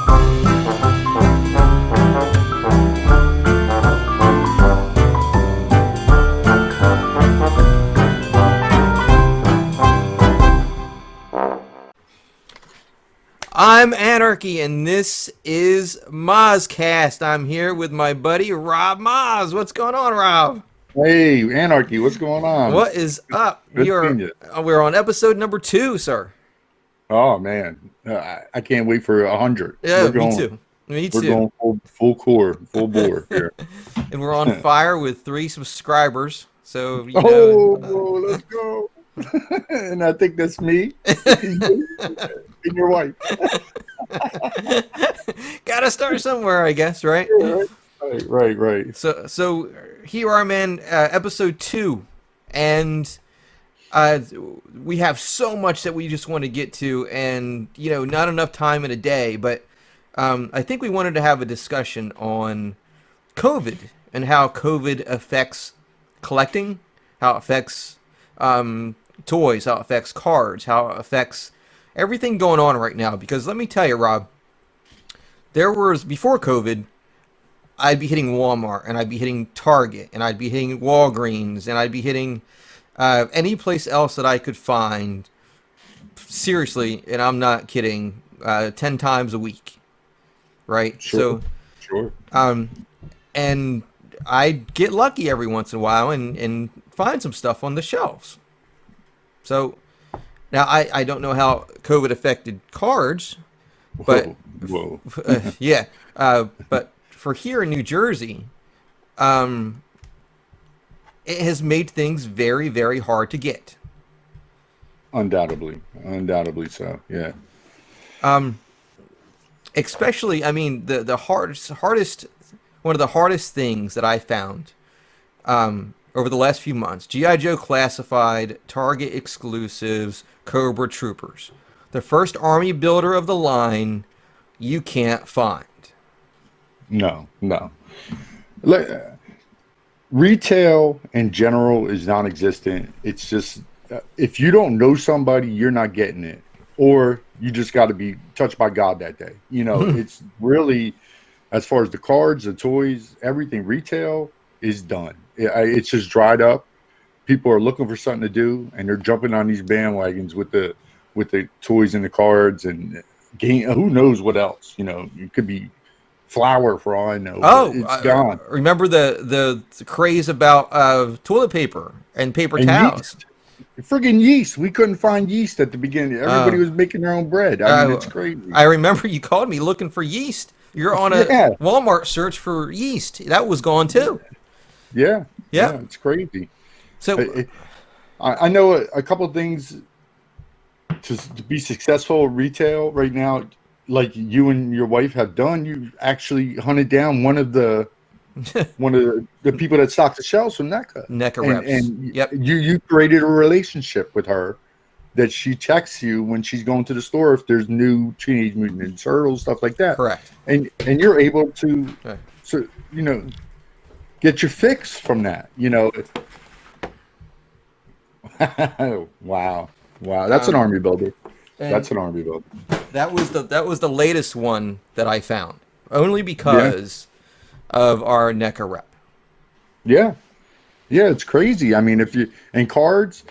I'm Anarchy, and this is Mozzcast. I'm here with my buddy Rob Moz. What's going on, Rob? Hey, Anarchy, what's going on? What is up? Good seeing you. We're on episode number 2, sir. Oh man, I can't wait for 100. Yeah, me too. Me too. We're going full core, full bore here. And we're on fire with 3 subscribers. So let's go. And I think that's me and your wife. Gotta start somewhere, I guess, right? Right. So here are, man, episode 2, and we have so much that we just want to get to, and not enough time in a day. But I think we wanted to have a discussion on COVID and how COVID affects collecting, how it affects toys, how it affects cards, how it affects everything going on right now. Because let me tell you, Rob, before COVID, I'd be hitting Walmart, and I'd be hitting Target, and I'd be hitting Walgreens, and I'd be hitting any place else that I could find, seriously, and I'm not kidding, 10 times a week, right? Sure. And I'd get lucky every once in a while and find some stuff on the shelves. So now I don't know how COVID affected cards, but whoa. yeah, but for here in New Jersey, it has made things very, very hard to get. Undoubtedly so. Yeah. Especially, I mean, the hardest one of the hardest things that I found over the last few months: G.I. Joe Classified, Target exclusives, Cobra Troopers. The first army builder of the line you can't find. No. Retail in general is non-existent. It's just if you don't know somebody, you're not getting it, or you just got to be touched by God that day. It's really, as far as the cards, the toys, everything, retail is done. It's just dried up. People are looking for something to do, and they're jumping on these bandwagons with the toys and the cards and game. Who knows what else? It could be flour for all I know. It's gone. Remember the craze about toilet paper and paper towels. Friggin' yeast. We couldn't find yeast at the beginning. Everybody was making their own bread. I mean, it's crazy. I remember you called me looking for yeast. You're on a Walmart search for yeast. That was gone too. Yeah, it's crazy. So I know a couple of things to be successful at retail right now, like you and your wife have done. You actually hunted down one of the people that stock the shelves from NECA reps. And yep. You created a relationship with her that she texts you when she's going to the store if there's new Teenage Mutant Ninja Turtles, stuff like that. Correct. And you're able to get your fix from that. Wow. That's an army builder. That's an army builder. That was the latest one that I found, only because of our NECA rep. Yeah, it's crazy. I mean, in cards,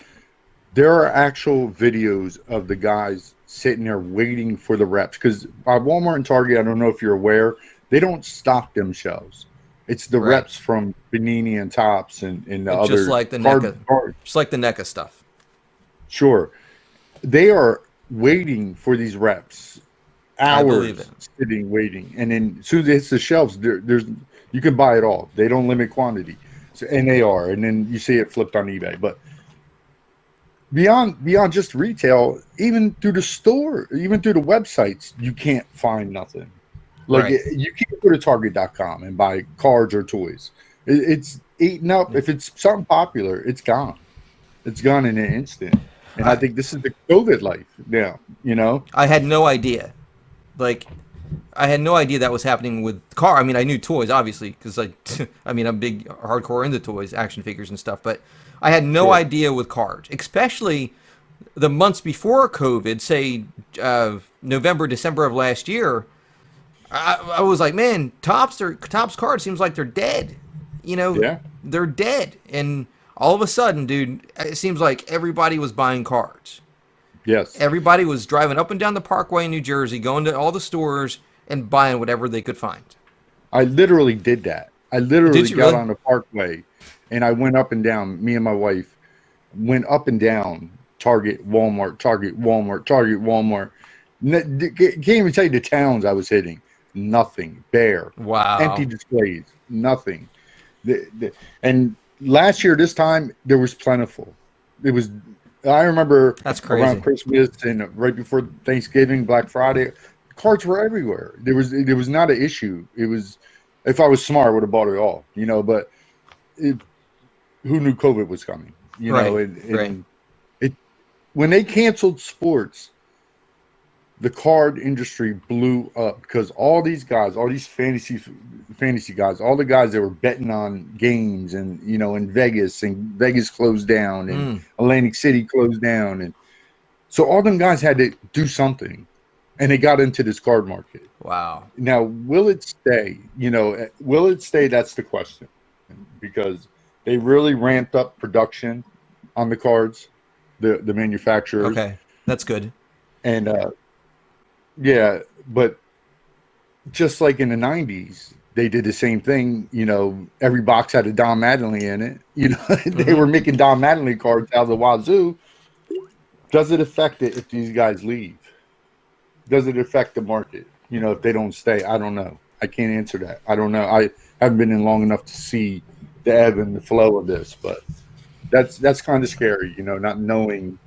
there are actual videos of the guys sitting there waiting for the reps, because by Walmart and Target, I don't know if you're aware, they don't stock them shelves. It's the reps from Panini and Topps and the other just like the NECA, just like the NECA stuff. Sure, they are waiting for these reps, hours sitting waiting, and then as soon as it hits the shelves, there's you can buy it all. They don't limit quantity, and then you see it flipped on eBay. But beyond just retail, even through the store, even through the websites, you can't find nothing. Like you can't go to Target.com and buy cards or toys. It's eaten up. If it's something popular, it's gone. It's gone in an instant. And I think this is the COVID life now. I had no idea. I had no idea that was happening with car. I mean, I knew toys, obviously, because I'm big hardcore into toys, action figures and stuff. But I had no idea with cards, especially the months before COVID, say November, December of last year. I was like, man, Topps card seems like they're dead. You know, Yeah. they're dead. And all of a sudden, dude, it seems like everybody was buying cards. Yes. Everybody was driving up and down the Parkway in New Jersey, going to all the stores and buying whatever they could find. I literally did that. I literally got really? on the Parkway and I went up and down. Me and my wife went up and down Target, Walmart, Target, Walmart, Target, Walmart. Can't even tell you the towns I was hitting. Nothing. Bare. Wow. Empty displays. Nothing. And last year, this time, there was plentiful. It was. I remember that's crazy. Around Christmas and right before Thanksgiving, Black Friday, cards were everywhere. There was not an issue. It was, if I was smart, I would have bought it all, you know. But who knew COVID was coming, you know? And when they canceled sports, the card industry blew up because all these guys, all these fantasy guys, all the guys that were betting on games and, you know, in Vegas, and Vegas closed down and Atlantic City closed down. And so all them guys had to do something and they got into this card market. Wow. Now, will it stay? You know, will it stay? That's the question, because they really ramped up production on the cards, the manufacturers. Okay. That's good. And, yeah, but just like in the 90s, they did the same thing. You know, every box had a Don Mattingly in it. You know, they were making Don Mattingly cards out of the wazoo. Does it affect it if these guys leave? Does it affect the market? You know, if they don't stay? I don't know. I can't answer that. I don't know. I haven't been in long enough to see the ebb and the flow of this, but that's kind of scary, you know, not knowing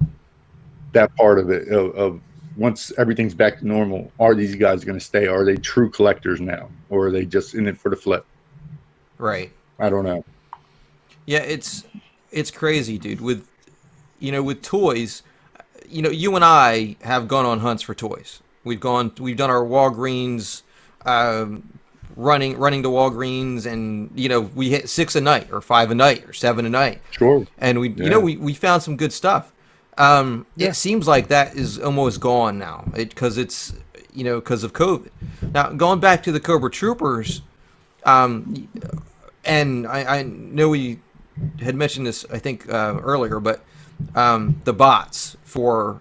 that part of it, of once everything's back to normal, are these guys going to stay? Are they true collectors now? Or are they just in it for the flip? Right. I don't know. Yeah, it's crazy, dude. With toys, you know, you and I have gone on hunts for toys. We've done our Walgreens, running to Walgreens, and, you know, we hit 6 a night or 5 a night or 7 a night. Sure. And we found some good stuff. It seems like that is almost gone now because it's, you know, because of COVID. Now, going back to the Cobra Troopers, and I know we had mentioned this, I think, earlier, but the bots for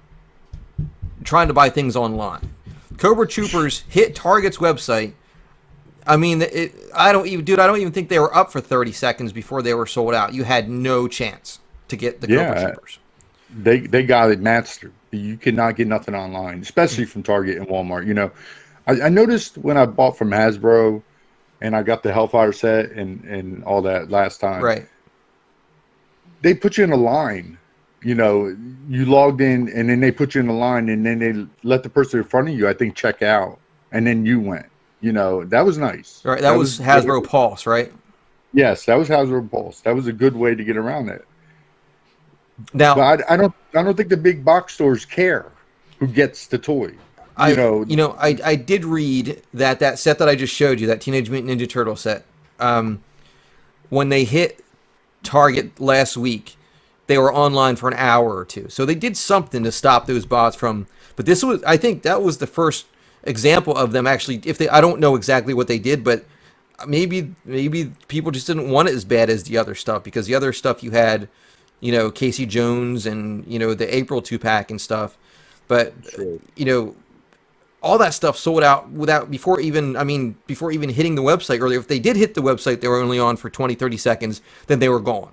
trying to buy things online. Cobra Troopers hit Target's website. I mean, I don't even think they were up for 30 seconds before they were sold out. You had no chance to get the Cobra Troopers. They got it mastered. You cannot get nothing online, especially from Target and Walmart. You know, I noticed when I bought from Hasbro and I got the Hellfire set and all that last time. Right. They put you in a line. You know, you logged in and then they put you in a line and then they let the person in front of you, I think, check out. And then you went. You know, that was nice. Right. That was Hasbro Pulse, right? Yes, that was Hasbro Pulse. That was a good way to get around it. Now, but I don't think the big box stores care who gets the toy. I did read that set that I just showed you, that Teenage Mutant Ninja Turtle set, when they hit Target last week, they were online for an hour or two. So they did something to stop those bots from. But I think that was the first example of them actually. I don't know exactly what they did, but maybe people just didn't want it as bad as the other stuff, because the other stuff you had, you know, Casey Jones and, you know, the April 2-pack and stuff. But, you know, all that stuff sold out before even hitting the website earlier. If they did hit the website, they were only on for 20, 30 seconds, then they were gone.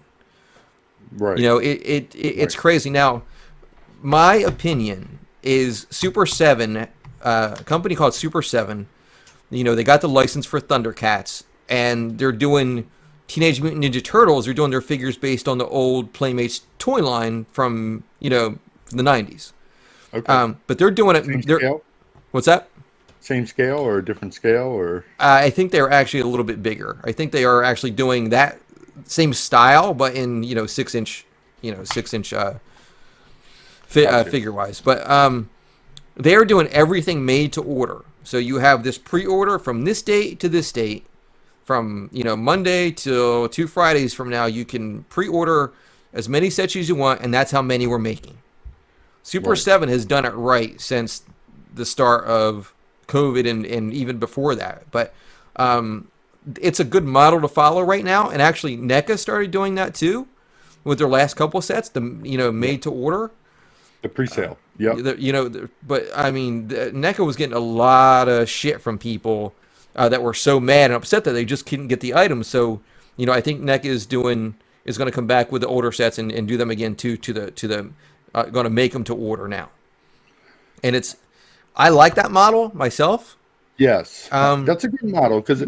Right. You know, it's crazy. Now, my opinion is Super 7, a company called Super 7, you know, they got the license for Thundercats, and they're doing Teenage Mutant Ninja Turtles. They're doing their figures based on the old Playmates toy line from, you know, the 90s. Okay. But they're doing it. Same scale? What's that? Same scale or a different scale? Or I think they're actually a little bit bigger. I think they are actually doing that same style, but in, you know, 6-inch, figure wise. But they're doing everything made to order. So you have this pre-order from this date to this date. From, you know, Monday till 2 Fridays from now, you can pre-order as many sets as you want, and that's how many we're making. Super 7 has done it right since the start of COVID and even before that. But it's a good model to follow right now. And actually, NECA started doing that too with their last couple of sets, made to order. The pre-sale. Yep. But I mean, NECA was getting a lot of shit from people that were so mad and upset that they just couldn't get the items. So, I think NECA is going to come back with the older sets and do them again too, going to make them to order now. And I like that model myself. Yes, that's a good model because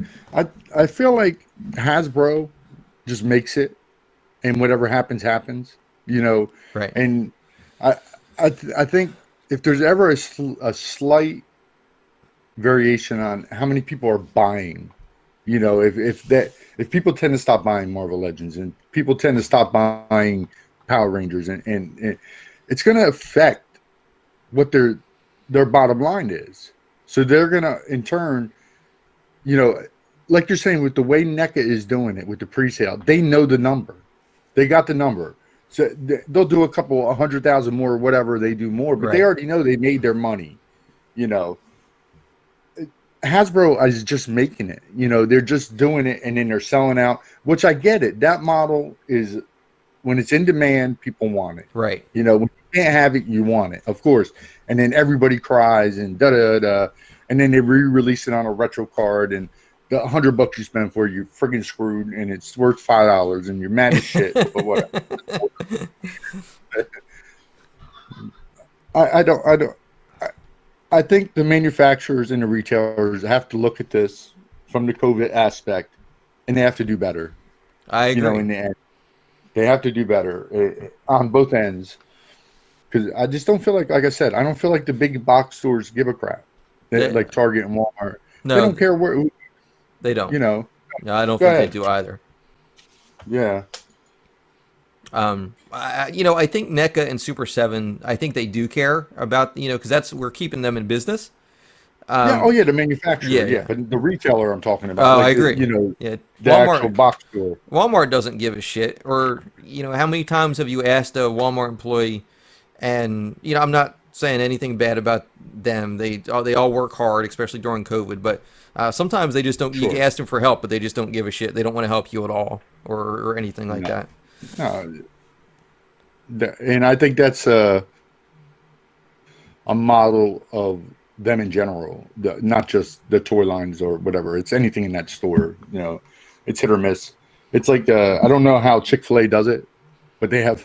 I feel like Hasbro just makes it, and whatever happens, Right. And I think if there's ever a slight variation on how many people are buying, if people tend to stop buying Marvel Legends and people tend to stop buying Power Rangers, and it's going to affect what their bottom line is. So they're going to, in turn, like you're saying, with the way NECA is doing it with the pre-sale, they know the number. They got the number. So they'll do a couple 100,000 more, or whatever they do more, but They already know they made their money. Hasbro is just making it. They're just doing it, and then they're selling out, which I get it. That model is, when it's in demand, people want it. Right. When you can't have it, you want it, of course. And then everybody cries and da-da-da. And then they re-release it on a retro card, and the $100 you spend for it, you're friggin' screwed, and it's worth $5, and you're mad as shit. But whatever. I think the manufacturers and the retailers have to look at this from the COVID aspect, and they have to do better. I agree. In the end, they have to do better on both ends. Because I just don't feel like I said, I don't feel like the big box stores give a crap. Like Target and Walmart. No, they don't care where. They don't. No, I don't think they do either. Yeah. I think NECA and Super 7, I think they do care about, because we're keeping them in business. The manufacturer. Yeah. But the retailer I'm talking about. Oh, I agree. The actual box store. Walmart doesn't give a shit. Or, how many times have you asked a Walmart employee, and, I'm not saying anything bad about them. They all work hard, especially during COVID, but sometimes they just don't, you can ask them for help, but they just don't give a shit. They don't want to help you at all or anything like that. No. And I think that's a model of them in general, not just the toy lines or whatever. It's anything in that store. It's hit or miss. It's like I don't know how Chick-fil-A does it, but they have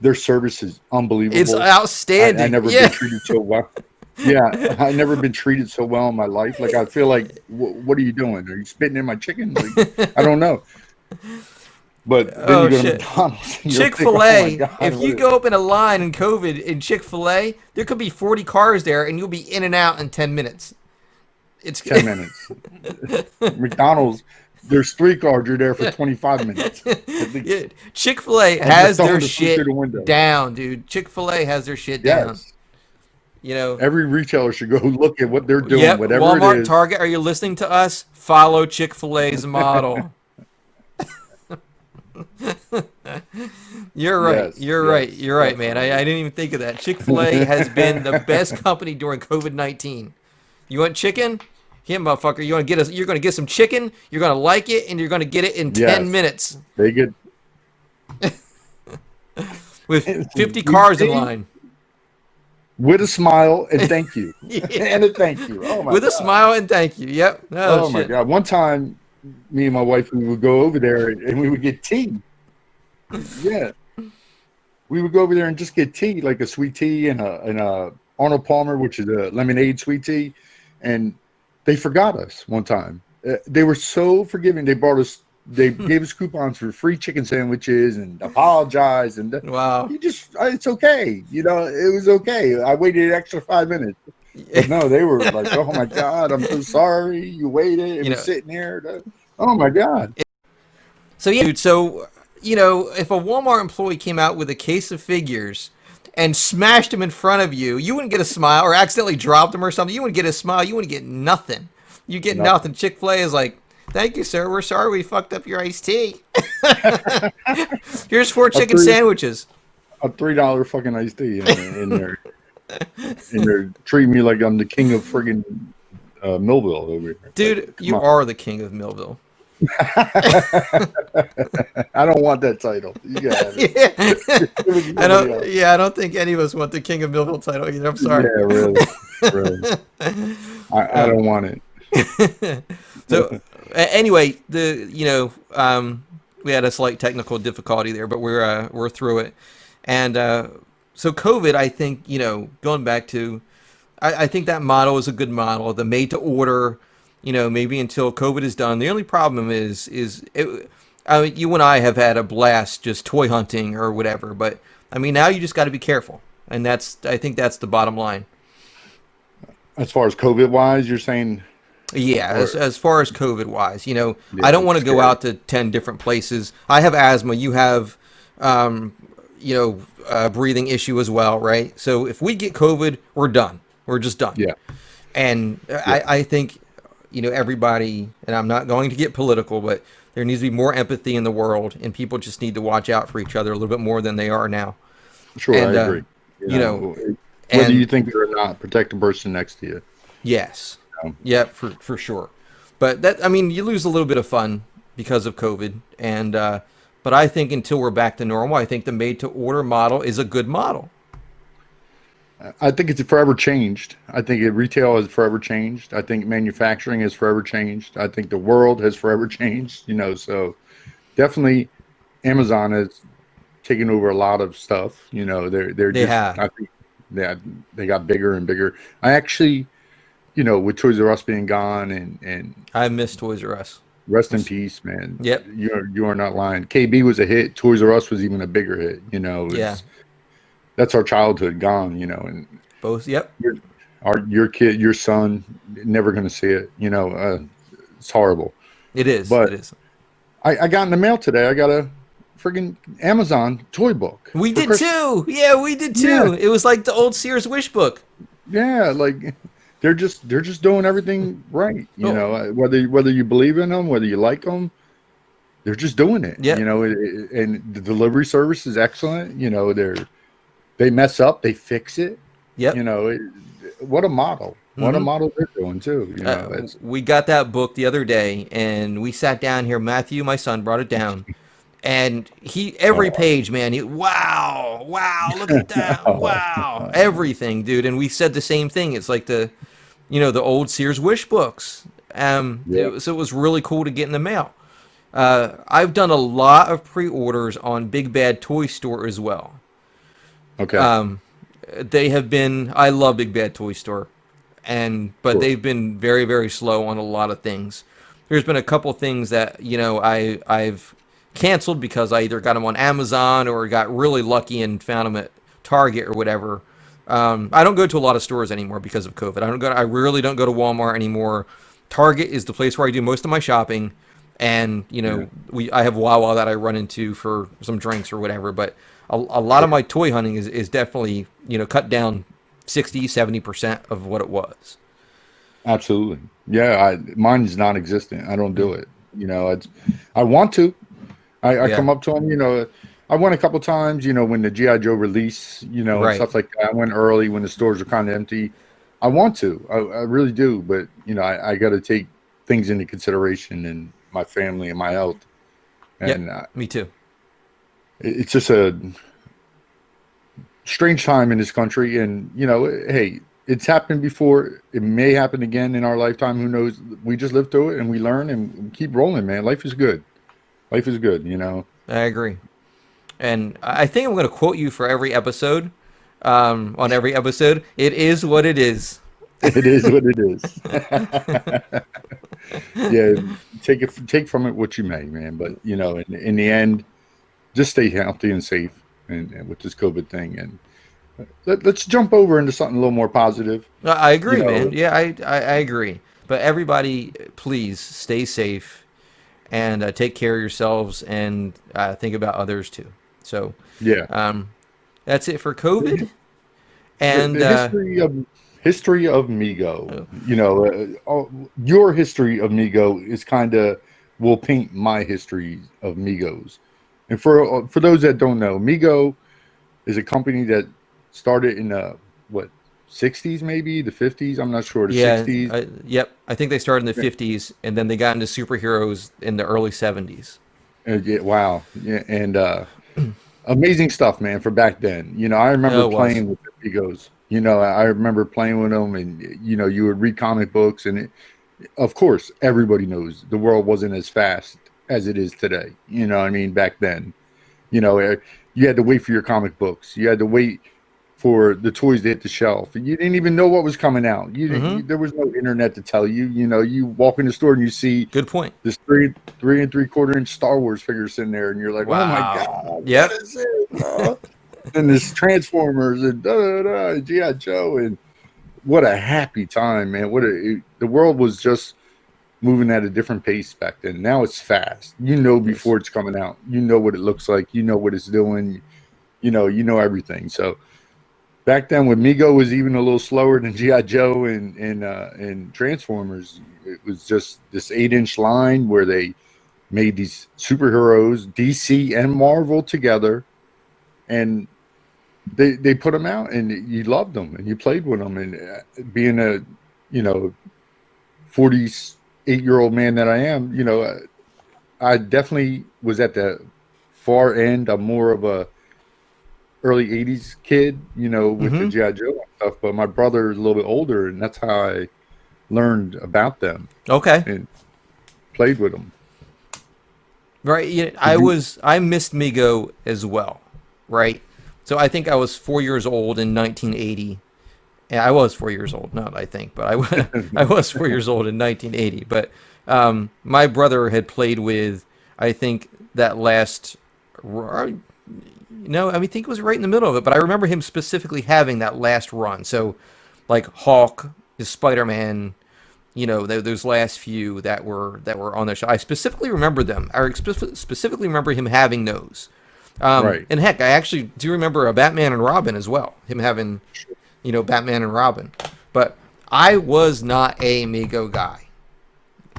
their service is unbelievable. It's outstanding. I never been treated so well. Yeah, I never been treated so well in my life. Like I feel like, what are you doing? Are you spitting in my chicken? Like, I don't know. But then you go to McDonald's. Chick-fil-A, if you go up in a line in COVID in Chick-fil-A, there could be 40 cars there, and you'll be in and out in 10 minutes. It's 10 minutes. McDonald's, there's 3 cars. You're there for 25 minutes. Yeah. Chick-fil-A has their shit down, dude. Chick-fil-A has their shit down. Every retailer should go look at what they're doing, whatever Walmart, it is. Target, are you listening to us? Follow Chick-fil-A's model. You're right. Yes, You're right, man. I didn't even think of that. Chick-fil-A has been the best company during COVID-19. You want chicken? Here, motherfucker. You're gonna get some chicken. You're gonna like it, and you're gonna get it in 10 minutes. They get with 50 cars in line. With a smile and thank you. And a thank you. Oh my With God. a smile and thank you. Yep. Oh my God. One time, me and my wife, we would go over there and we would get tea. Yeah. We would go over there and just get tea, like a sweet tea and a Arnold Palmer, which is a lemonade sweet tea. And they forgot us one time. They were so forgiving. They gave us coupons for free chicken sandwiches and apologized. And wow. It's okay. It was okay. I waited an extra 5 minutes. But no, they were like, oh my God, I'm so sorry. You waited and sitting there. Oh my God. So, yeah, dude, if a Walmart employee came out with a case of figures and smashed them in front of you, you wouldn't get a smile, or accidentally dropped them or something. You wouldn't get a smile. You wouldn't get nothing. You get nothing. Chick-fil-A is like, thank you, sir. We're sorry we fucked up your iced tea. Here's 4 chicken sandwiches. A $3 fucking iced tea in there. And they're treating me like I'm the king of friggin' Millville over here. Dude, Like, come you on. are the king of Millville. I don't want that title. You got it. Yeah. Give it to somebody else. I don't think any of us want the king of Millville title either. I'm Yeah, sorry. really, really. I don't want it. So anyway, we had a slight technical difficulty there, but we're through it. And so COVID, I think, going back to, I think that model is a good model. The made to order, maybe until COVID is done. The only problem is I mean, you and I have had a blast just toy hunting or whatever, but I mean, now you just got to be careful, and I think that's the bottom line. As far as COVID wise, you're saying? Yeah, as far as COVID wise, Yeah, I don't want to it's go scary. out to 10 different places. I have asthma. You have, breathing issue as well, right? So if we get COVID, we're done. We're just done. Yeah, And yeah, I think, everybody, and I'm not going to get political, but there needs to be more empathy in the world, and people just need to watch out for each other a little bit more than they are now. sure, And, I agree. you know, Whether you and think it or not, protect the person next to you. yes, Um, yeah, for sure. But I mean, you lose a little bit of fun because of COVID, and but I think until we're back to normal, I think the made-to-order model is a good model. I think it's forever changed. I think retail has forever changed. I think manufacturing has forever changed. I think the world has forever changed. So definitely Amazon has taken over a lot of stuff. They're They just, have. I think they got bigger and bigger. I actually, with Toys R Us being gone and I miss Toys R Us. rest in peace, man. Yep. You are not lying. KB was a hit. Toys R Us was even a bigger hit. Yeah. That's our childhood gone. And Both. Yep. your kid, your son, never going to see it. It's horrible. It is. But It is. I got in the mail today. I got a friggin' Amazon toy book. We for did Christmas. too. Yeah, we did too. Yeah. It was like the old Sears Wish book. Yeah, like they're just doing everything right. Oh. Whether you believe in them, whether you like them, they're just doing it. Yep. And the delivery service is excellent. They mess up, they fix it. Yep. What a model. What a Mhm. model they're doing too. We got that book the other day, and we sat down here. Matthew, my son, brought it down, and every page, man, wow, look at that, wow, everything, dude. And we said the same thing. It's like the old Sears Wish books. Yeah. So it was really cool to get in the mail. I've done a lot of pre-orders on Big Bad Toy Store as well. Okay. They have been. I love Big Bad Toy Store, but Sure. they've been very, very slow on a lot of things. There's been a couple things that I've canceled because I either got them on Amazon or got really lucky and found them at Target or whatever. I don't go to a lot of stores anymore because of COVID. I really don't go to Walmart anymore. Target is the place where I do most of my shopping, and I have Wawa that I run into for some drinks or whatever. But a lot of my toy hunting is definitely cut down 60-70% of what it was. Absolutely. Yeah, mine is non-existent. I don't do it. I want to. I Yeah. come up to them. I went a couple times. When the GI Joe release, and Right. stuff like that. I went early when the stores were kind of empty. I want to. I really do. But I got to take things into consideration and my family and my health. And Me too. it's just a strange time in this country. And hey, it's happened before. It may happen again in our lifetime. Who knows? We just live through it and we learn and we keep rolling, man. Life is good. Life is good. I agree. And I think I'm going to quote you for every episode. On every episode, it is what it is. It is what it is. Yeah, take from it what you may, man. But in the end, just stay healthy and safe, and with this COVID thing. And let's jump over into something a little more positive. I agree, You know, man. Yeah, I agree. But everybody, please stay safe and take care of yourselves and think about others too. So Yeah, that's it for COVID. And the history of Mego. Your history of Mego is kind of will paint my history of Migos. And for those that don't know, Mego is a company that started in 60s, maybe the 50s. I'm not sure. The Yeah, 60s. yep. I think they started in the 50s, and then they got into superheroes in the early 70s. Yeah, wow. Yeah, and amazing stuff, man, for back then. I remember Oh, it was. playing with the Egos. I remember playing with them, and you would read comic books, and of course, everybody knows the world wasn't as fast as it is today. What I mean, back then, you had to wait for your comic books. You had to wait for the toys to hit the shelf. You didn't even know what was coming out. You didn't. Hmm. There was no internet to tell you. You walk in the store and you see Good point. this three and 3/4 inch Star Wars figure sitting there, and you're like, "Oh my Wow. god, Yep. what is it?" And this Transformers and GI Joe, and what a happy time, man! The world was just moving at a different pace back then. Now it's fast. Yes. Before it's coming out. You know what it looks like. You know what it's doing. You know everything. So back then, when Mego was even a little slower than GI Joe and Transformers, it was just this 8-inch line where they made these superheroes, DC and Marvel together, and they put them out, and you loved them, and you played with them, and being a 48-year-old man that I am, I definitely was at the far end. I'm more of a early 80s kid, with the Hmm. GI Joe and stuff, but my brother is a little bit older, and that's how I learned about them Okay. and played with them. Right. Yeah, Did you? I missed Mego as well. Right. So I think I was 4 years old in 1980. Yeah, I was 4 years old. Not I think, but I was 4 years old in 1980. But my brother had played with, I think that last. No, I mean, I think it was right in the middle of it. But I remember him specifically having that last run. So, like Hulk, Spider Man, those last few that were on the show. I specifically remember them. Specifically remember him having those. Right. And heck, I actually do remember a Batman and Robin as well. Him having, Batman and Robin. But I was not a Mego guy.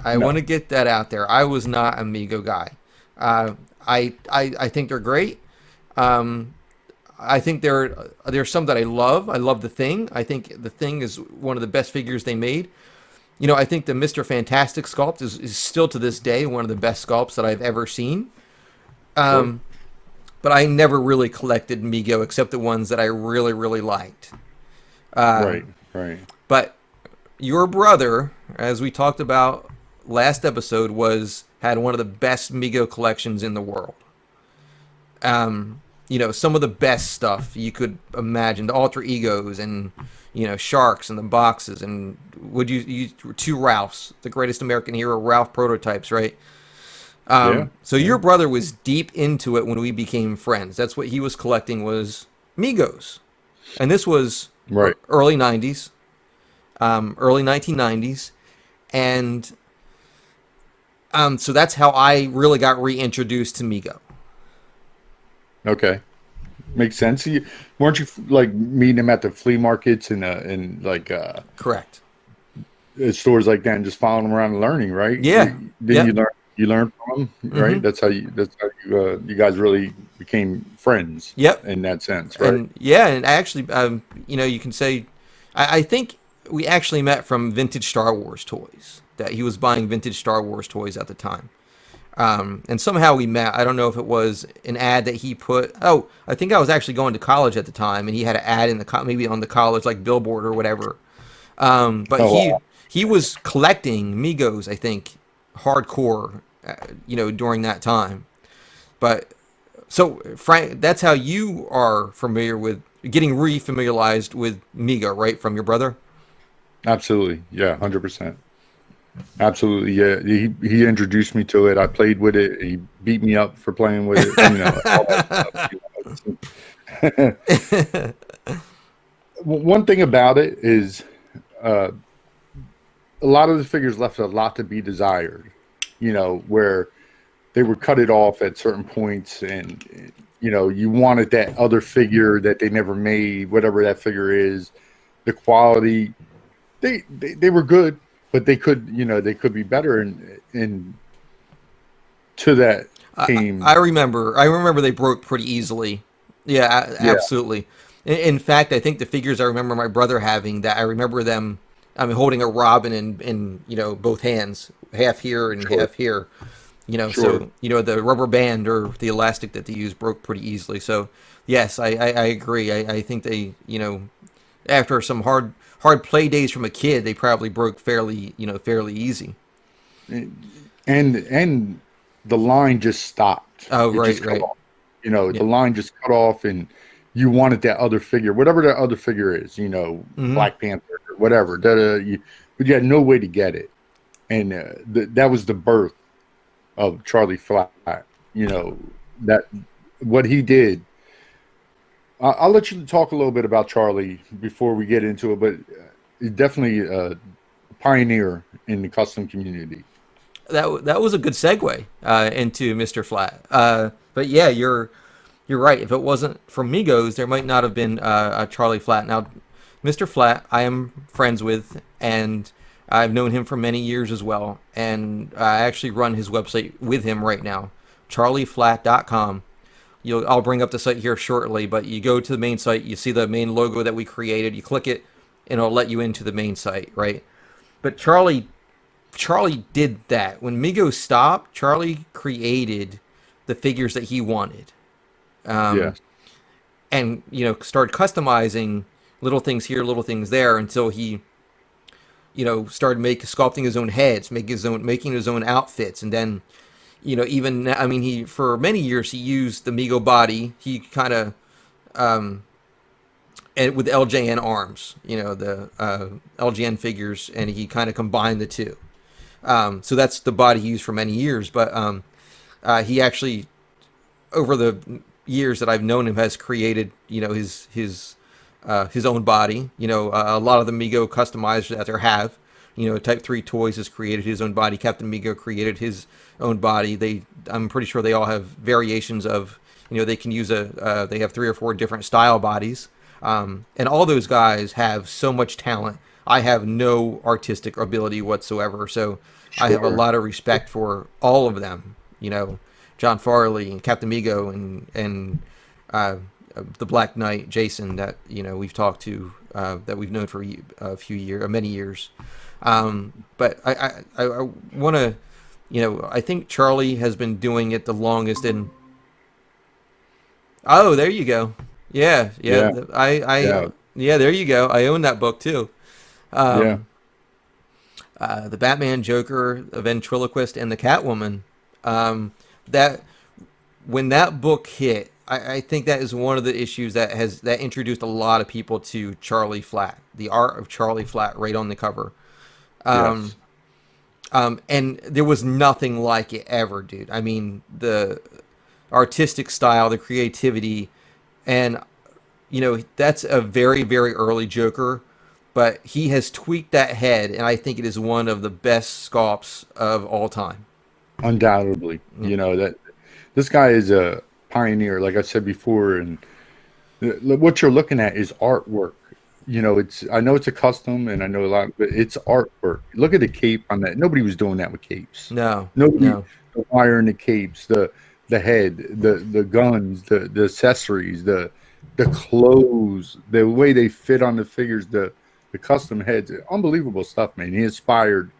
I want No. to get that out there. I was not a Mego guy. I think they're great. Um, I think there's some that I love. I love the Thing. I think the Thing is one of the best figures they made. I think the Mr. Fantastic sculpt is still to this day one of the best sculpts that I've ever seen. Sure. Um, but I never really collected Mego except the ones that I really, really liked. Right. Right. But your brother, as we talked about last episode, had one of the best Mego collections in the world. Some of the best stuff you could imagine, the alter egos and sharks and the boxes and would you two Ralphs, the greatest American hero Ralph prototypes, right? Yeah. So Yeah. your brother was deep into it when we became friends. That's what he was collecting was Migos, and this was Right. early '90s, early 1990s, and so that's how I really got reintroduced to Mego. Okay. Makes sense. Weren't you like meeting him at the flea markets and like Correct. stores like that, and just following him around and learning, right? Yeah. Then Yep. you learn from him, right? Mm-hmm. That's how you guys really became friends Yep. in that sense, right? And yeah, and actually, you can say, I think we actually met from vintage Star Wars toys. That he was buying vintage Star Wars toys at the time. And somehow we met. I don't know if it was an ad that he put. Oh, I think I was actually going to college at the time, and he had an ad in maybe on the college like billboard or whatever. But Oh wow. he was collecting Migos, I think, hardcore, during that time. But so Frank, that's how you are familiar with getting re-familiarized with Migo, right, from your brother. Absolutely. Yeah, 100%. Absolutely. Yeah. He introduced me to it. I played with it. He beat me up for playing with it, all that stuff. One thing about it is uh, a lot of the figures left a lot to be desired, where they would cut it off at certain points, and you wanted that other figure that they never made, whatever that figure is. The quality, they were good, but they could be better, and to that I, came. I remember they broke pretty easily. Yeah, Yeah. absolutely. In fact, I think the figures I remember my brother having, that I remember them, I mean, holding a Robin in both hands, half here and Sure, half here. sure. So the rubber band or the elastic that they used broke pretty easily. So yes, I agree. I think they, after some hard play days from a kid, they probably broke fairly easy. And the line just stopped. Oh, It right, just cut right. off. You know, Yeah. the line just cut off, and you wanted that other figure, whatever that other figure is. You know, Hmm. Black Panther, whatever. But you had no way to get it, and that was the birth of Charlie Flatt. You know that what he did. I'll let you talk a little bit about Charlie before we get into it, but he's definitely a pioneer in the custom community. That was a good segue into Mr. Flat. But yeah, you're right. If it wasn't for Migos, there might not have been a Charlie Flat. Now, Mr. Flat, I am friends with, and I've known him for many years as well. And I actually run his website with him right now, charlieflat.com. I'll bring up the site here shortly, but you go to the main site, you see the main logo that we created, you click it, and it'll let you into the main site, right? But Charlie did that. When Migos stopped, Charlie created the figures that he wanted. Um, Yes, and started customizing little things here, little things there, until he started sculpting his own heads, making his own outfits. And then even, I mean, he, for many years, he used the Migo body. He kind of and with LJN arms, the LJN figures, and he kind of combined the two. So that's the body he used for many years. But he actually, over the years that I've known him, has created his own body. A lot of the Mego customizers that there have. Type 3 Toys has created his own body. Captain Mego created his own body. I'm pretty sure they all have variations of, they can use they have 3 or 4 different style bodies. And all those guys have so much talent. I have no artistic ability whatsoever. So I have a sure. lot of respect for all of them. John Farley and Captain Mego and the Black Knight, Jason, that we've talked to, that we've known for a few years, many years. But I want to, I think Charlie has been doing it the longest. And oh, there you go. Yeah, yeah. Yeah, yeah, Yeah, there you go. I own that book too. yeah. Um, the Batman, Joker, the Ventriloquist, and the Catwoman. That when that book hit, I think that is one of the issues that introduced a lot of people to Charlie Flatt, the art of Charlie Flatt, right on the cover. Um, Yes. and there was nothing like it ever, dude. I mean, the artistic style, the creativity, and that's a very, very early Joker, but he has tweaked that head, and I think it is one of the best sculpts of all time. Undoubtedly. Yeah. That this guy is a pioneer, like I said before, and what you're looking at is artwork. It's I know it's a custom, and I know a lot, but it's artwork. Look at the cape on that. Nobody was doing that with capes. No, Nobody, no. the wire in the capes, the head, the guns, the accessories, the clothes, the way they fit on the figures, the custom heads, unbelievable stuff, man. He inspired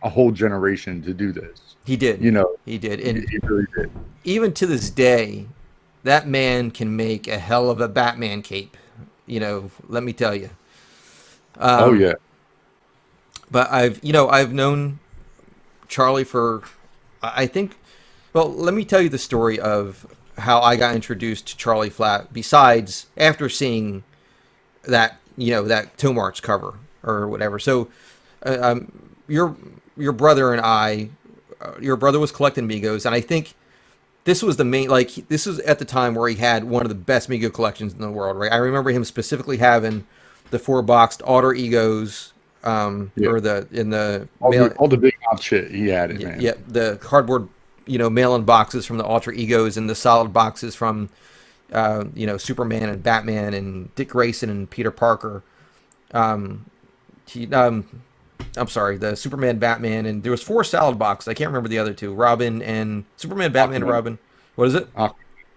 a whole generation to do this. He did. You know, He did. he, And he really did. even to this day, that man can make a hell of a Batman cape. Let me tell you. Oh Um, yeah, but I've known Charlie for, I think, well, let me tell you the story of how I got introduced to Charlie Flatt, besides after seeing that Tomarch cover or whatever. So, your brother and I, your brother was collecting Migos, and I think this was the main, like, this was at the time where he had one of the best Migo collections in the world, right? I remember him specifically having the 4 boxed alter egos, yeah. or the in the All mail, the big out shit he had it, man. yeah, the cardboard, mail-in boxes from the alter egos, and the solid boxes from, Superman and Batman and Dick Grayson and Peter Parker. Um, he, I'm sorry, the Superman, Batman, and there was 4 solid boxes. I can't remember the other 2. Robin and Superman, Batman, and Aquaman, Robin. What is it? Aqu-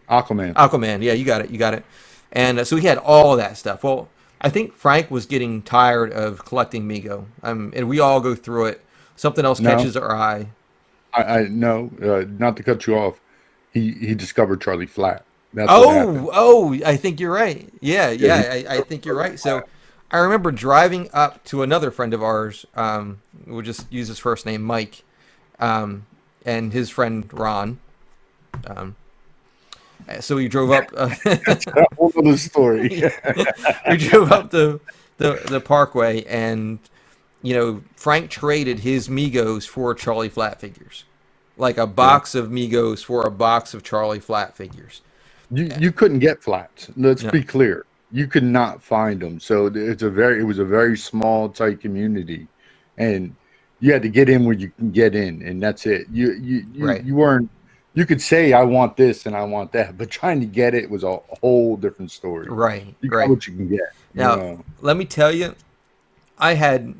Aquaman. Aquaman. Yeah, you got it. You got it. And so he had all of that stuff. Well, I think Frank was getting tired of collecting Mego, and we all go through it. Something else No, catches our eye. I no, not to cut you off. He discovered Charlie Flatt. That's what happened. Oh, I think you're right. Yeah, Yeah, he I think you're discovered right. So I remember driving up to another friend of ours. We'll just use his first name, Mike, and his friend Ron. Um, so we drove up. That's a whole other story. We drove up the parkway, and Frank traded his Migos for Charlie Flatt figures, like a Yeah. box of Migos for a box of Charlie Flatt figures. You couldn't get flats. Let's No, be clear. You could not find them. So it was a very small, tight community, and you had to get in where you can get in, and that's it. right, You weren't. You could say I want this and I want that, but trying to get it was a whole different story. right, You got right. what you can get. Now, let me tell you, I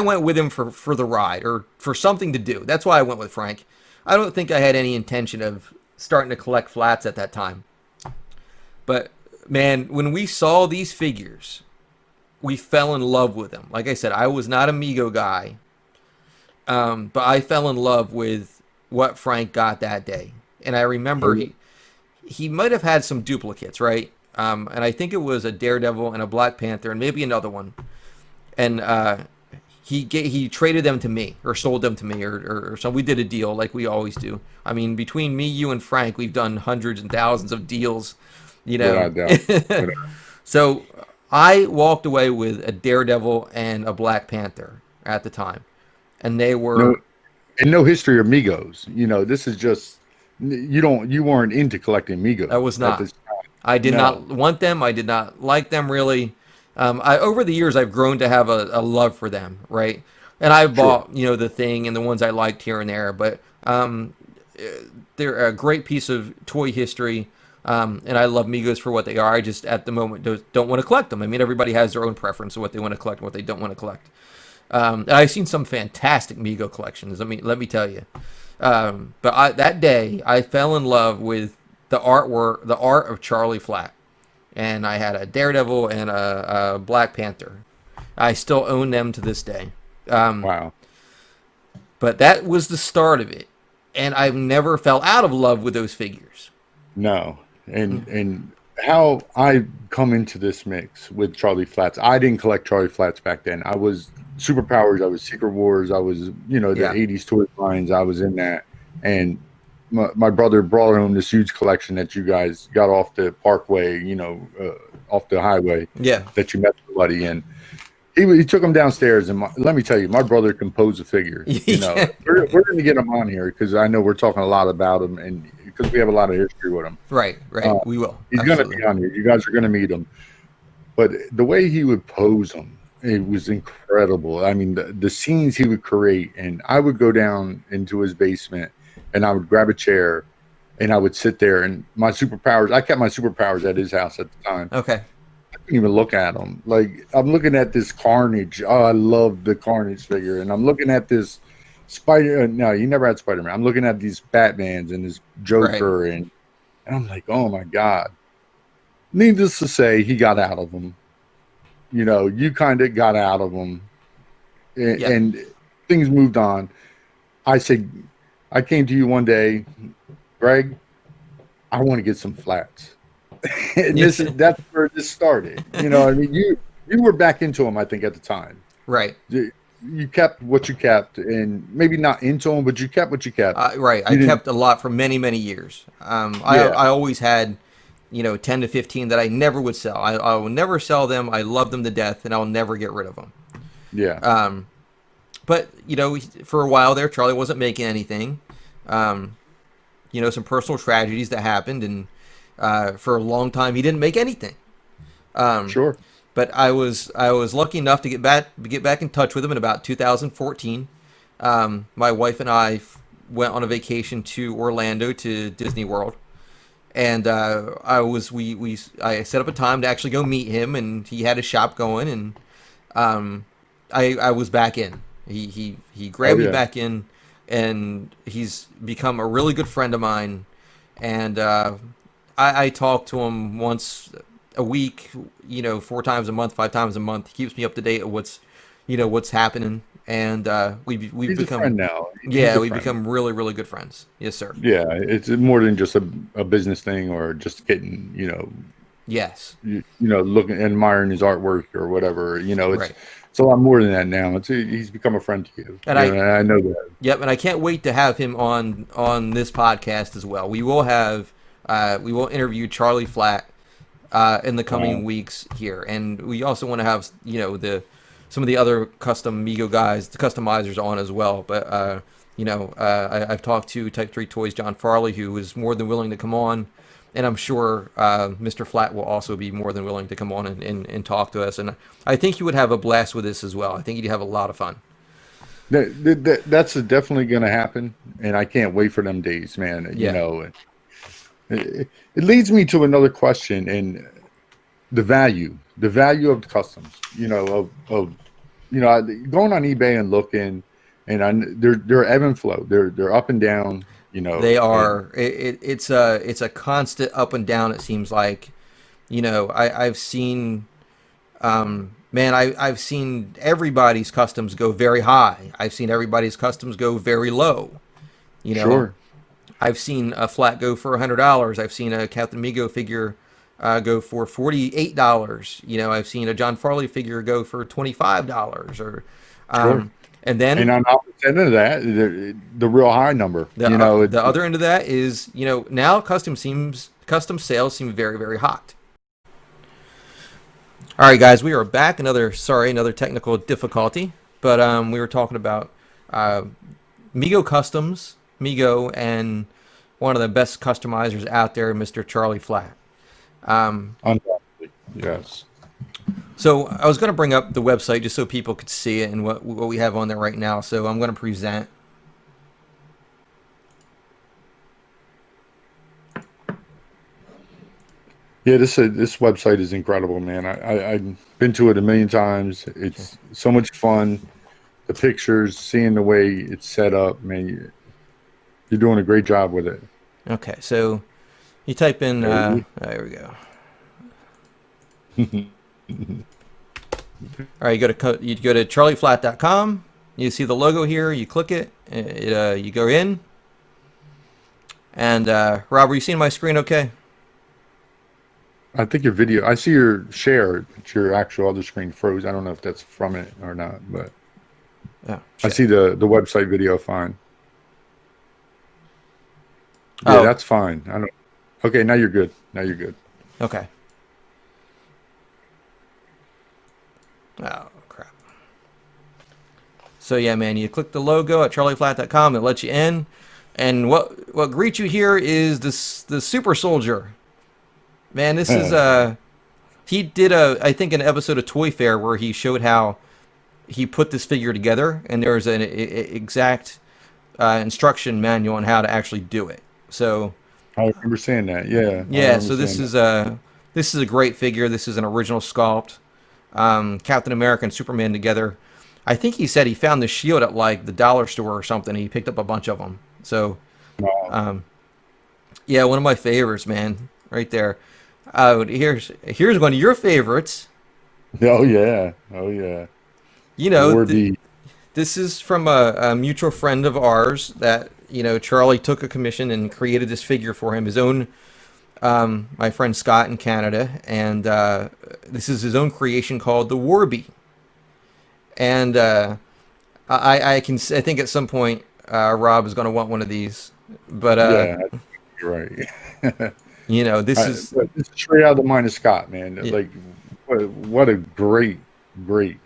went with him for the ride or for something to do. That's why I went with Frank. I don't think I had any intention of starting to collect flats at that time. But man, when we saw these figures, we fell in love with them. Like I said, I was not a Mego guy, but I fell in love with what Frank got that day. And I remember he might have had some duplicates, right? And I think it was a Daredevil and a Black Panther and maybe another one. And he traded them to me or sold them to me or so. We did a deal like we always do. I mean, between me, you, and Frank, we've done hundreds and thousands of deals. Without doubt. So I walked away with a Daredevil and a Black Panther at the time, and they were No, and no history of Migos. This is just you weren't into collecting Migos. I was at not. this time. I did No, not want them. I did not like them really. Over the years, I've grown to have a love for them, right? And I sure. bought the Thing and the ones I liked here and there, but they're a great piece of toy history. And I love Migos for what they are. I just, at the moment, don't want to collect them. I mean, everybody has their own preference of what they want to collect and what they don't want to collect. And I've seen some fantastic Migo collections. Let me tell you. But that day, I fell in love with the artwork, the art of Charlie Flatt, and I had a Daredevil and a Black Panther. I still own them to this day. Wow. But that was the start of it, and I've never fell out of love with those figures. No. And how I come into this mix with Charlie Flats. I didn't collect Charlie Flats back then. I was Superpowers, I was Secret Wars, I was the Yeah. 80s toy lines. I was in that, and my brother brought home this huge collection that you guys got off the parkway, off the highway Yeah. that you met somebody in. He took him downstairs, and let me tell you, my brother composed a figure. Yeah. We're going to get him on here because I know we're talking a lot about him, and because we have a lot of history with him. Right. We will. He's going to be on here. You guys are going to meet him. But the way he would pose them, it was incredible. I mean, the scenes he would create, and I would go down into his basement, and I would grab a chair, and I would sit there, and my Superpowers. I kept my Superpowers at his house at the time. Okay. I couldn't even look at them. Like, I'm looking at this Carnage. Oh, I love the Carnage figure, and I'm looking at this Spider. No, you never had Spider-Man. I'm looking at these Batmans and this Joker, and I'm like, oh my God. Needless to say, he got out of them. You kind of got out of them, and things moved on. I came to you one day, Greg, I want to get some flats. And that's where this started. I mean, you were back into them, I think, at the time. Right. You kept what you kept, and maybe not into them, but you kept what you kept. Right. I kept a lot for many, many years. I always had 10 to 15 that I never would sell. I will never sell them. I love them to death, and I'll never get rid of them. Yeah. But for a while there, Charlie wasn't making anything. Some personal tragedies that happened, and for a long time he didn't make anything. Sure. But I was lucky enough to get back in touch with him in about 2014. My wife and I went on a vacation to Orlando to Disney World. And I set up a time to actually go meet him, and he had a shop going, and I was back in. He grabbed me back in, and he's become a really good friend of mine. And I talk to him once a week, 4 times a month, 5 times a month. He keeps me up to date of what's happening, and we've He's a become friend now. He's yeah, a we've friend. become really really good friends. Yes, sir. Yeah, it's more than just a business thing or just getting, Yes. looking, admiring his artwork or whatever. Right. It's a lot more than that now. He's become a friend to you. And I And I know that. Yep, and I can't wait to have him on this podcast as well. We will interview Charlee Flatt in the coming weeks here, and we also want to have the some of the other custom Mego guys, the customizers, on as well. But I've talked to Type 3 Toys John Farley, who is more than willing to come on, and I'm sure Mr. Flatt will also be more than willing to come on and talk to us. And I think he would have a blast with this as well. I think he'd have a lot of fun. That's definitely going to happen, and I can't wait for them days, man. Yeah. It leads me to another question, and the value of the customs. Going on eBay and looking, and they're ebb and flow. They're up and down. They are. It's a constant up and down. It seems like, I've seen, I've seen everybody's customs go very high. I've seen everybody's customs go very low. Sure. I've seen a Flat go for $100. I've seen a Captain Mego figure go for $48. I've seen a John Farley figure go for $25. Or, Sure. and then, And on the opposite end of that, the real high number. the other end of that is, now custom sales seem very, very hot. All right, guys, we are back. Another technical difficulty, but we were talking about Mego Customs, Mego, and one of the best customizers out there, Mr. Charlee Flatt. Undoubtedly, yes. So I was going to bring up the website just so people could see it and what we have on there right now. So I'm going to present. Yeah, this website is incredible, man. I've been to it a million times. It's so much fun. The pictures, seeing the way it's set up, man, you're doing a great job with it. Okay, so you type in. There we go. All right, you go to charlieflatt.com. You see the logo here. You click it. You go in. And Rob, are you seeing my screen? Okay. I think your video. I see your share, but your actual other screen froze. I don't know if that's from it or not, but I see the website video fine. Yeah, that's fine. I don't. Okay, now you're good. Okay. Oh crap. So yeah, man, you click the logo at charlieflatt.com. It lets you in, and what greets you here is the Super Soldier. Man, this is he did I think an episode of Toy Fair where he showed how he put this figure together, and there's an exact instruction manual on how to actually do it. So I remember saying that. Yeah. Yeah. So this is a great figure. This is an original sculpt. Captain America and Superman together. I think he said he found the shield at like the dollar store or something. He picked up a bunch of them. So, yeah, one of my favorites, man, right there. Here's one of your favorites. Oh yeah. This is from a mutual friend of ours that Charlie took a commission and created this figure for him. His own, my friend Scott in Canada, and this is his own creation called the Warby. And I think at some point Rob is going to want one of these, but yeah, you're right. This is straight out of the mind of Scott, man. Yeah. Like, what a great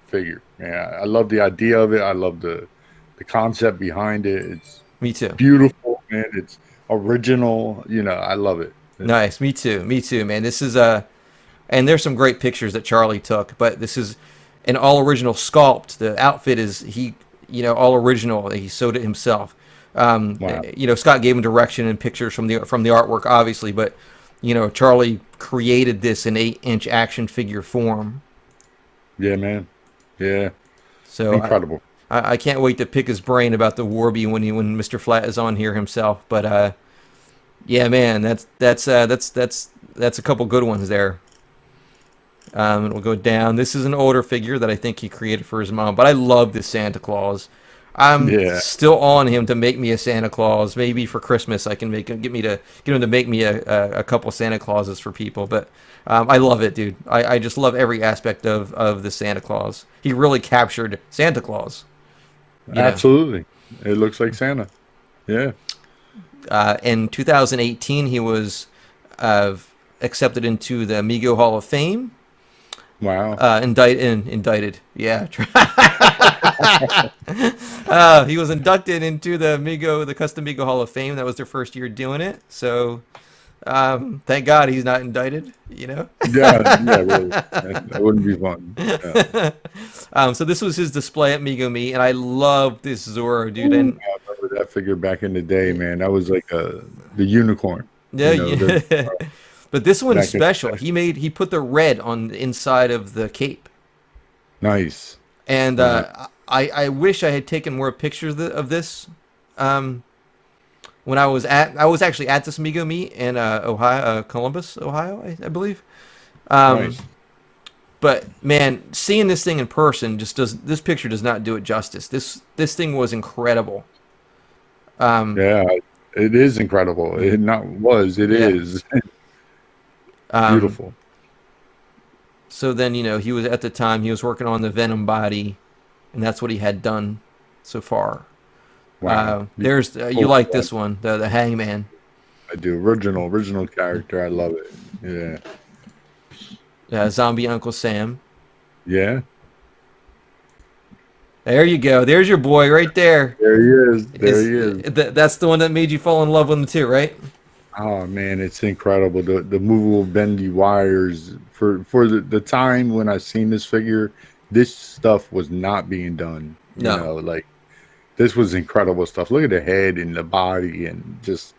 figure, man. I love the idea of it. I love the concept behind it. It's me too. Beautiful, man. It's original. I love it. Nice. Me too, man. This is and there's some great pictures that Charlie took, but this is an all original sculpt. The outfit is all original. He sewed it himself. Wow. Scott gave him direction and pictures from the artwork, obviously, but Charlie created this in 8-inch action figure form. Yeah, man. Yeah. So incredible. I can't wait to pick his brain about the Warby when Mr. Flatt is on here himself. But yeah, man, that's a couple good ones there. And we'll go down. This is an older figure that I think he created for his mom, but I love this Santa Claus. I'm Yeah, still on him to make me a Santa Claus. Maybe for Christmas I can get him to make me a couple Santa Clauses for people. But I love it, dude. I just love every aspect of the Santa Claus. He really captured Santa Claus. You know, absolutely. It looks like Santa. Yeah. in 2018 he was uh, accepted into the Amigo Hall of Fame. Wow. Indicted. Yeah. He was inducted into the Custom Amigo Hall of Fame. That was their first year doing it. So, thank God he's not indicted. You know. Yeah, yeah, really. That wouldn't be fun. Yeah. So this was his display at Migo Me, and I love this Zorro, dude. And I remember that figure back in the day, man. That was like the unicorn. yeah, You know, yeah. But this one's back in special. He put the red on the inside of the cape. nice. And Nice. I wish I had taken more pictures of this. When I was actually at this Migo meet in Ohio, Columbus, Ohio, I believe. Nice. But man, seeing this thing in person this picture does not do it justice. This thing was incredible. Yeah, it is incredible. It not was, it Yeah. is Um, beautiful. so then he was at the time he was working on the Venom body, and that's what he had done so far. Wow. There's you like this one, the Hangman. I do. Original character. I love it. Yeah. Zombie Uncle Sam. Yeah. There you go. There's your boy right there. There he is. There he is. That's the one that made you fall in love with him too, right? Oh man, it's incredible. The movable bendy wires for the time when I seen this figure, this stuff was not being done. You No. know, like this was incredible stuff. Look at the head and the body and just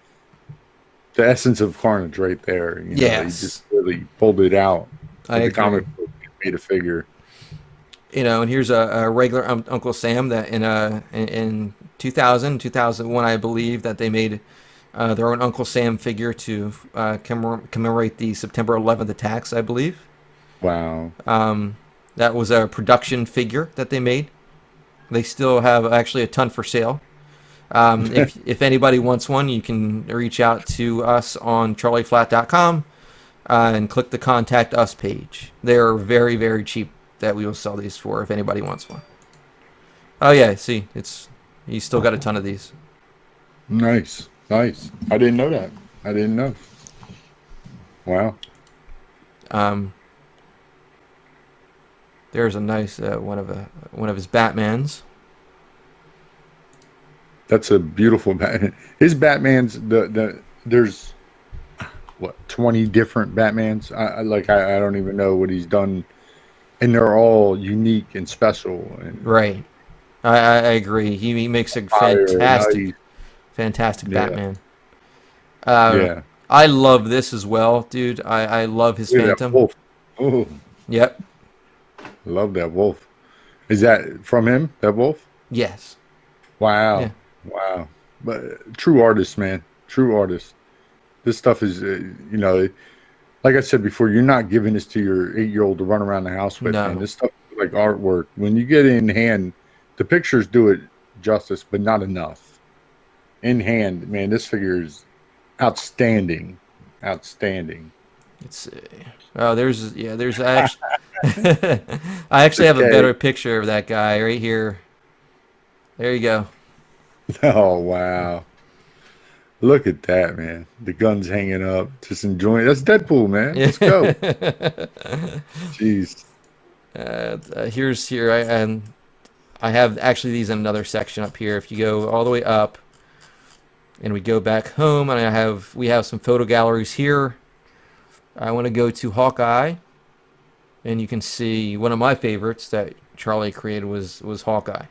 the essence of Carnage right there. You know, he Yes. just really pulled it out. I The agree. comic book made a figure. And here's a regular Uncle Sam that in 2001, I believe, that they made their own Uncle Sam figure to commemorate the September 11th attacks, I believe. Wow. That was a production figure that they made. They still have actually a ton for sale. If anybody wants one, you can reach out to us on charlieflatt.com and click the Contact Us page. They're very, very cheap that we will sell these for if anybody wants one. Oh yeah, see, he's still got a ton of these. Nice. Nice. I didn't know that. I didn't know. Wow. There's a nice one of his Batmans. That's a beautiful Batman. His Batman's there's what 20 different Batmans. I don't even know what he's done, and they're all unique and special. And Right. I agree. He makes a fire, fantastic nice. Yeah. Batman. Yeah. I love this as well, dude. I love his Look at that Phantom. wolf. Oh, Yep. love that wolf. Is that from him? That wolf? Yes. Wow. Yeah. Wow. But true artist, man. True artist. This stuff is, like I said before, you're not giving this to your 8-year-old to run around the house with. No. Man. This stuff is like artwork. When you get it in hand, the pictures do it justice, but not enough. In hand, man, this figure is outstanding. Outstanding. Let's see. Oh, there's actually I actually have a Okay. better picture of that guy right here. There you go. Oh, wow. Look at that, man. The gun's hanging up. Just enjoying. That's Deadpool, man. Let's go. Jeez. I have actually these in another section up here. If you go all the way up and we go back home, and we have some photo galleries here. I want to go to Hawkeye, and you can see one of my favorites that Charlie created was Hawkeye.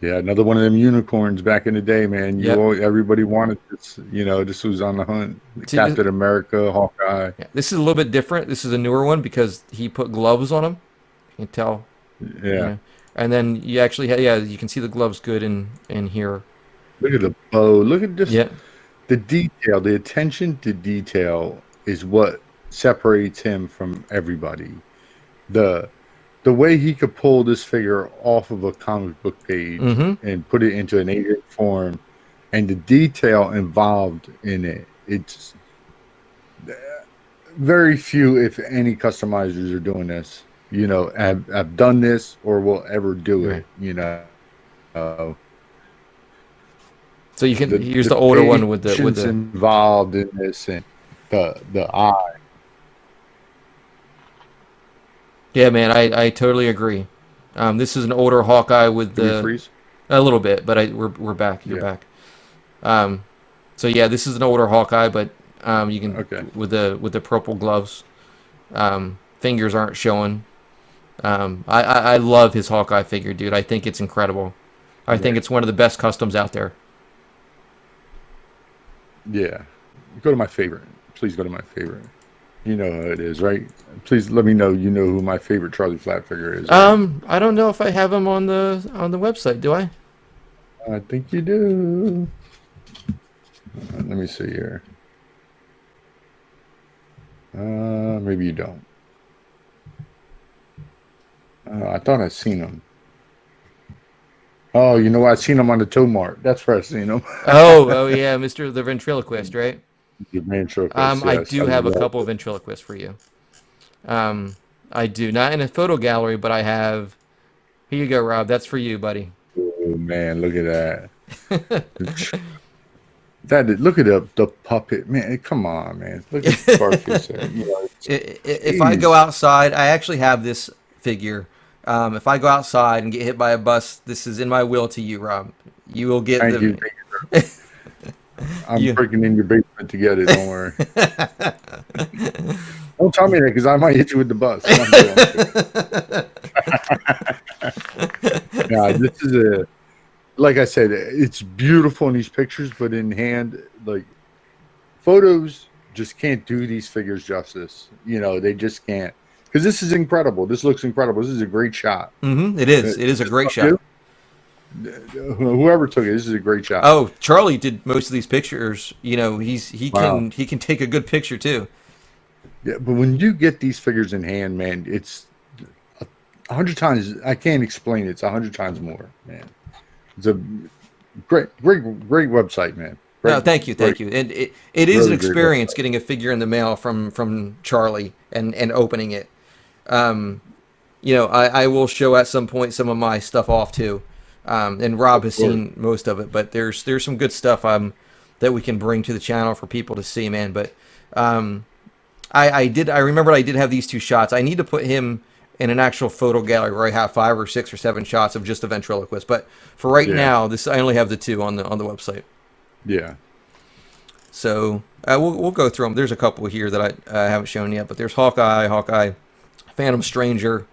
Yeah, another one of them unicorns back in the day, man. Yep. Everybody wanted this. This was on the hunt. See, Captain America, Hawkeye. Yeah, this is a little bit different. This is a newer one because he put gloves on him. You can tell. Yeah. And then you actually you can see the gloves good in here. Look at the bow. Look at this. Yeah. The detail, the attention to detail is what separates him from everybody. The the way he could pull this figure off of a comic book page Mm-hmm. and put it into an 8-inch form, and the detail involved in it, it's very few, if any, customizers are doing this. Have done this or will ever do Right. it. Uh, So you the can use the the older one with patience the. involved in this, and the eye. Yeah, man, I totally agree. This is an older Hawkeye with Did we the freeze? a little bit, but we're back. You're Yeah. back. So yeah, this is an older Hawkeye, but you can Okay. with the purple gloves. Fingers aren't showing. I love his Hawkeye figure, dude. I think it's incredible. I think it's one of the best customs out there. Yeah. Go to my favorite. Please go to my favorite. You know how it is, right? Please let me know you know who my favorite Charlie Flatt figure is. Right? I don't know if I have him on the website. Do I? I think you do. Let me see here. Maybe you don't. I thought I'd seen him. Oh, you know what? I seen him on the Toe Mart. That's where I seen him. Oh yeah, Mr. the Ventriloquist, right? The ventriloquist. I Yes, do have a love couple it. of ventriloquists for you. I do not in a photo gallery, but I have. Here you go, Rob. That's for you, buddy. Oh man, look at that. Look at the puppet, man. Come on, man. Look at Scarface there. If I go outside, I actually have this figure. If I go outside and get hit by a bus, this is in my will to you, Rob. You will get Thank you. I'm You- breaking in your basement to get it. Don't worry. Don't tell me that because I might hit you with the bus. Yeah, this is like I said, it's beautiful in these pictures, but in hand, like photos just can't do these figures justice. They just can't. Because this is incredible. This looks incredible. This is a great shot. It is. It is a great shot. Whoever took it, this is a great shot. Oh, Charlie did most of these pictures. He Wow. can take a good picture too. Yeah, but when you get these figures in hand, man, it's 100 times. I can't explain it. It's 100 times more, man. It's a great website, man. No, thank you. And it is Really an great experience website. getting a figure in the mail from Charlie and opening it. I will show at some point some of my stuff off too. And Rob has seen most of it, but there's some good stuff that we can bring to the channel for people to see, man. But I remember I did have these two shots. I need to put him in an actual photo gallery where I have 5 or 6 or 7 shots of just a ventriloquist. But for right now, I only have the 2 on the website. Yeah. So we'll go through them. There's a couple here that I haven't shown yet, but there's Hawkeye, Phantom Stranger,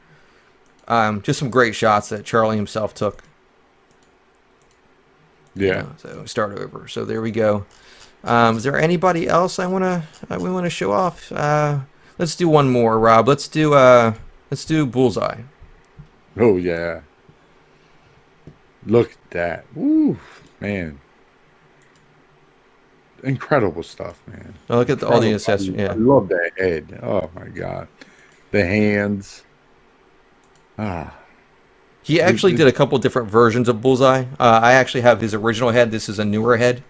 just some great shots that Charlie himself took. Yeah. So start over. So there we go. Is there anybody else we want to show off? Let's do one more, Rob. Let's do Bullseye. Oh yeah. Look at that. Woo, man. Incredible stuff, man. Oh, look at all the accessories. I Yeah. love that head. Oh my god. The hands. He actually did a couple different versions of Bullseye. I actually have his original head. This is a newer head.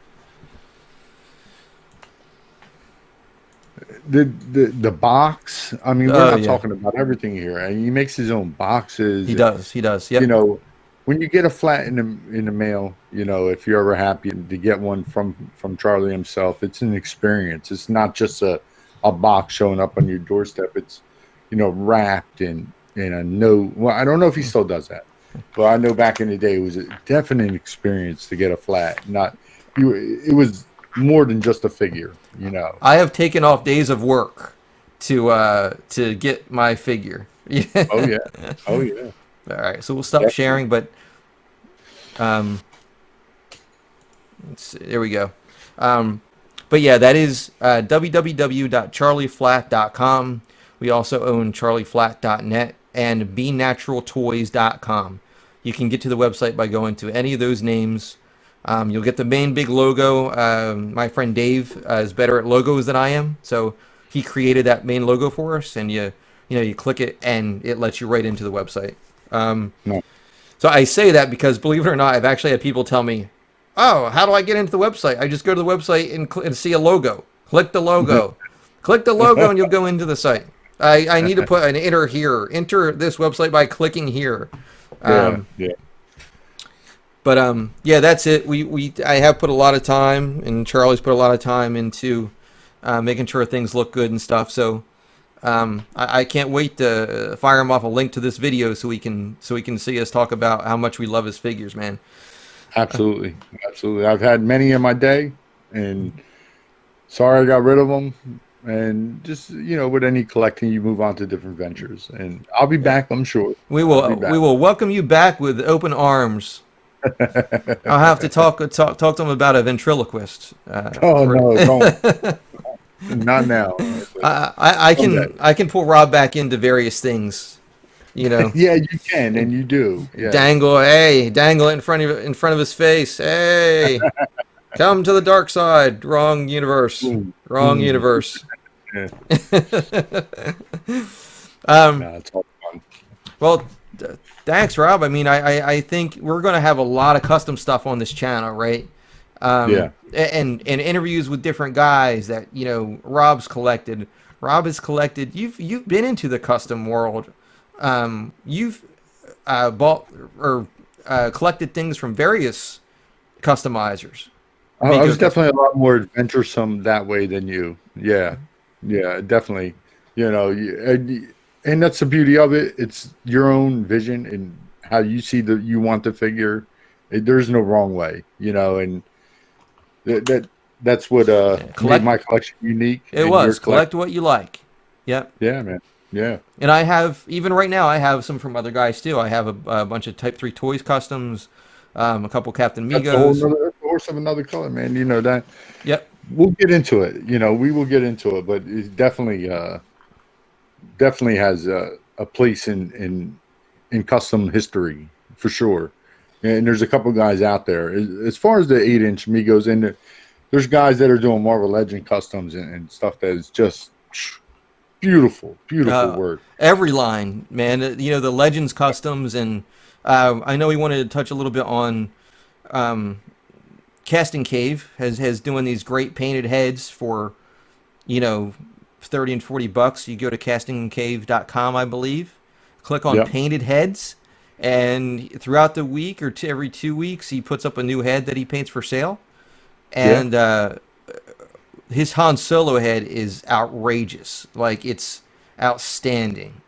The box. I mean, we're not yeah. talking about everything here. He makes his own boxes. He does. Yep. When you get a flat in the mail, if you're ever happy to get one from Charlie himself, it's an experience. It's not just a box showing up on your doorstep. It's wrapped in a note. Well, I don't know if he still does that, but I know back in the day it was a definite experience to get a flat. It was more than just a figure. I have taken off days of work to get my figure. Oh yeah. Oh yeah. All right, so we'll stop sharing, but let's see, there we go. But yeah, that is www.charlieflatt.com. We also own charlieflatt.net and benaturaltoys.com. You can get to the website by going to any of those names. You'll get the main big logo. My friend Dave is better at logos than I am, so he created that main logo for us, and you click it and it lets you right into the website. No. So I say that because, believe it or not, I've actually had people tell me, "Oh, how do I get into the website? I just go to the website and see a logo. Click the logo, click the logo, and you'll go into the site. I need to put an enter here. Enter this website by clicking here." Yeah. But yeah, that's it. I have put a lot of time, and Charlie's put a lot of time into making sure things look good and stuff. So I can't wait to fire him off a link to this video so he can see us talk about how much we love his figures, man. Absolutely. I've had many in my day, and sorry I got rid of them. And just, with any collecting, you move on to different ventures. And I'll be back, I'm sure. We will welcome you back with open arms. I'll have to talk to him about a ventriloquist. No, don't. Not now. I can pull Rob back into various things, Yeah, you can, and you do. Yeah. Dangle it in front of his face. Hey, come to the dark side. Wrong universe. Wrong universe. Yeah. It's all fun. Well, thanks, Rob. I mean, I think we're going to have a lot of custom stuff on this channel, right? Yeah. And interviews with different guys that Rob's collected. Rob has collected. You've been into the custom world. You've bought or collected things from various customizers. I was definitely a lot more adventuresome that way than you. Yeah, definitely. And that's the beauty of it. It's your own vision and how you see you want the figure. There's no wrong way, and that's what made my collection unique. It was collect what you like. Yep. Yeah, man. Yeah. And I have, even right now, I have some from other guys too. I have a bunch of Type 3 Toys customs, a couple Captain Migos. That's a whole horse of another color, man. That. Yep. We'll get into it. We will get into it, but it definitely has a place in custom history for sure. And there's a couple guys out there. As far as the 8-inch Migos, and there's guys that are doing Marvel Legend customs and stuff that is just beautiful work. Every line, man. The Legends customs, and I know we wanted to touch a little bit on Casting Cave has doing these great painted heads for, $30 and $40. You go to castingcave.com, I believe. Click on painted heads, and throughout the week or every 2 weeks, he puts up a new head that he paints for sale. And his Han Solo head is outrageous. Like, it's outstanding.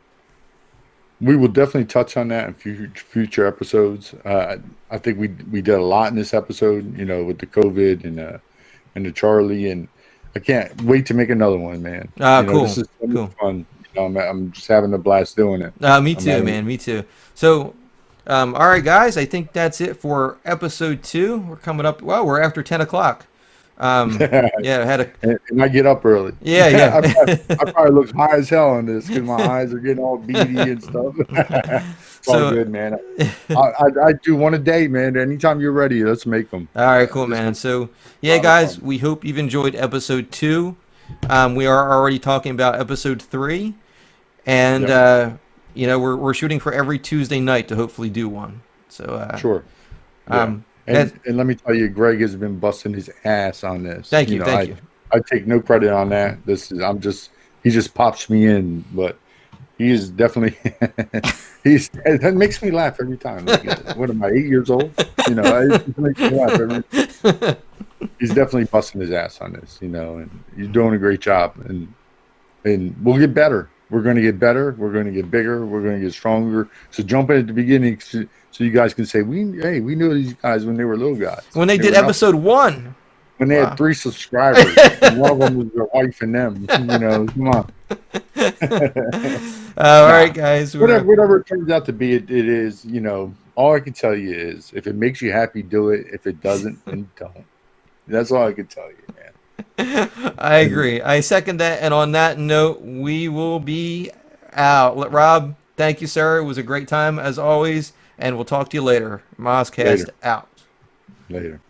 We will definitely touch on that in future episodes. I think we did a lot in this episode, with the COVID and the Charlie, and I can't wait to make another one, man. Cool. This is so much fun. I'm just having a blast doing it. Me too, man. Me too. So, all right, guys. I think that's it for episode 2. We're coming up. Well, we're after 10 o'clock. I had a. And I get up early. Yeah. I probably look high as hell on this because my eyes are getting all beady and stuff. It's all good, man. I do one a day, man. Anytime you're ready, let's make them. All right, cool, man. So, guys, we hope you've enjoyed episode 2. We are already talking about episode 3, and we're shooting for every Tuesday night to hopefully do one. So sure. Yeah. And let me tell you, Greg has been busting his ass on this. Thank you. Thank you. I take no credit on that. He just pops me in, but he is definitely that makes me laugh every time. Like, what am I, 8 years old? It makes me laugh he's definitely busting his ass on this, and you're doing a great job, and we'll get better. We're going to get better. We're going to get bigger. We're going to get stronger. So jump in at the beginning so you guys can say, we knew these guys when they were little guys. When they did episode 1. When they had 3 subscribers. And one of them was their wife and them. Come on. All right, guys. Whatever it turns out to be, it is, all I can tell you is if it makes you happy, do it. If it doesn't, then don't. That's all I can tell you, man. I agree. I second that. And on that note, we will be out. Rob, thank you, sir. It was a great time as always. And we'll talk to you later. Mozzcast out. Later.